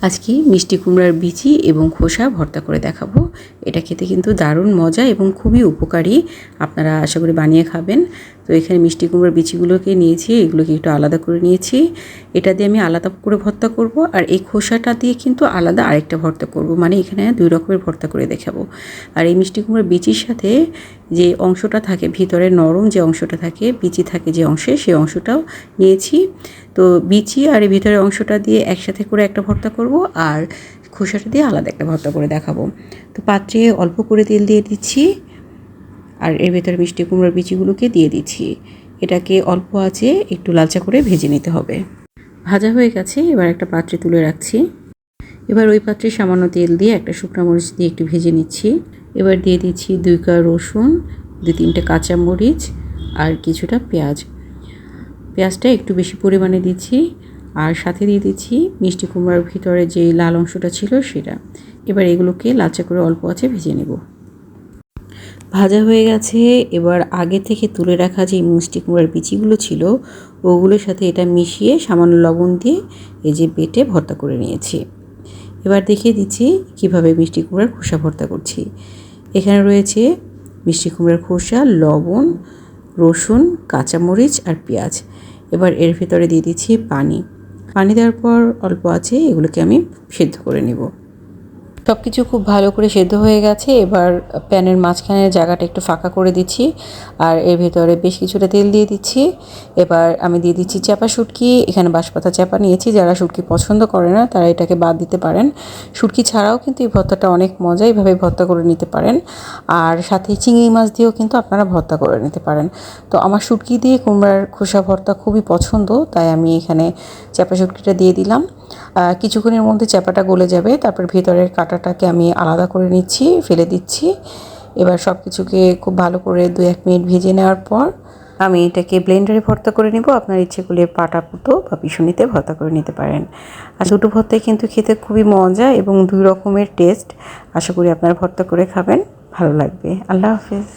আজকে মিষ্টি কুমড়ার বিচি এবং খোসা ভর্তা করে দেখাবো। এটা খেতে কিন্তু দারুণ মজা এবং খুবই উপকারী। আপনারা আশা করি বানিয়ে খাবেন। তো এখানে মিষ্টি কুমড়ার বিচিগুলোকে নিয়েছি, এগুলোকে একটু আলাদা করে নিয়েছি। এটা দিয়ে আমি আলাদা করে ভর্তা করব, আর এই খোসাটা দিয়ে কিন্তু আলাদা আরেকটা ভর্তা করব। মানে এখানে 2 রকমের ভর্তা করে দেখাবো। আর এই মিষ্টি কুমড়ার বিচির সাথে যে অংশটা থাকে, ভিতরে নরম যে অংশটা থাকে, বিচি থাকে যে অংশে, সেই অংশটাও নিয়েছি। তো বিচি আর এই ভিতরের অংশটা দিয়ে একসাথে করে একটা ভর্তা করব, আর খোসাটা দিয়ে আলাদা একটা ভর্তা করে দেখাবো। তো পাত্রে অল্প করে তেল দিয়ে দিচ্ছি, আর এর ভেতরে মিষ্টি কুমড়োর বিচিগুলোকে দিয়ে দিচ্ছি। এটাকে অল্প আঁচে একটু লালচা করে ভেজে নিতে হবে। ভাজা হয়ে গেছে, এবার একটা পাত্রে তুলে রাখছি। এবার ওই পাত্রে সামান্য তেল দিয়ে একটা শুকনো মরিচ দিয়ে একটু ভেজে নিচ্ছি। এবার দিয়ে দিচ্ছি 2 কোয়া রসুন, 2-3টে কাঁচা মরিচ আর কিছুটা পেঁয়াজ। পেঁয়াজটা একটু বেশি পরিমাণে দিচ্ছি, আর সাথে দিয়ে দিচ্ছি মিষ্টি কুমড়ার ভিতরে যে লাল অংশটা ছিল সেটা। এবার এগুলোকে লালচে করে অল্প আঁচে ভেজে নেব। ভাজা হয়ে গেছে। এবার আগে থেকে তুলে রাখা যে মিষ্টি কুমড়ার বিচিগুলো ছিল, ওগুলোর সাথে এটা মিশিয়ে সামান্য লবণ দিয়ে এই যে বেটে ভর্তা করে নিয়েছি। এবার দেখিয়ে দিচ্ছি কিভাবে মিষ্টি কুমড়ার খোসা ভর্তা করছি। এখানে রয়েছে মিষ্টি কুমড়ার খোসা, লবণ, রসুন, কাঁচামরিচ আর পেঁয়াজ। এবার এর ভিতরে দিয়ে দিচ্ছি পানি দেওয়ার পর অল্প আছে এগুলোকে আমি সেদ্ধ করে নেব। সব কিছু খুব ভালো করে সেদ্ধ হয়ে গেছে। এবার প্যানের মাঝখানের জায়গাটা একটু ফাঁকা করে দিচ্ছি, আর এর ভেতরে বেশ কিছুটা তেল দিয়ে দিচ্ছি। এবার আমি দিয়ে দিচ্ছি চাপা শুটকি। এখানে বাঁশপাতা চাপা নিয়েছি। যারা শুটকি পছন্দ করে না তারা এটাকে বাদ দিতে পারেন। শুটকি ছাড়াও কিন্তু এই ভর্তাটা অনেক মজা, এইভাবে ভর্তা করে নিতে পারেন। আর সাথে চিংড়ি মাছ দিয়েও কিন্তু আপনারা ভর্তা করে নিতে পারেন। তো আমার শুটকি দিয়ে কুমড়ার খোসা ভর্তা খুবই পছন্দ, তাই আমি এখানে চাপা শুটকিটা দিয়ে দিলাম। কিছুক্ষণের মধ্যে চাপাটা গলে যাবে, তারপর ভেতরের কাঁটাটাকে আমি আলাদা করে নিচ্ছি, ফেলে দিচ্ছি। এবার সব কিছুকে খুব ভালো করে 2-1 মিনিট ভেজে নেওয়ার পর আমি এটাকে ব্লেন্ডারে ভর্তা করে নেব। আপনার ইচ্ছে করলে পাটা পুতো বা পিষুনিতে ভর্তা করে নিতে পারেন। আর দুটো ভর্তাই কিন্তু খেতে খুবই মজা এবং 2 রকমের টেস্ট। আশা করি আপনারা ভর্তা করে খাবেন, ভালো লাগবে। আল্লাহ হাফেজ।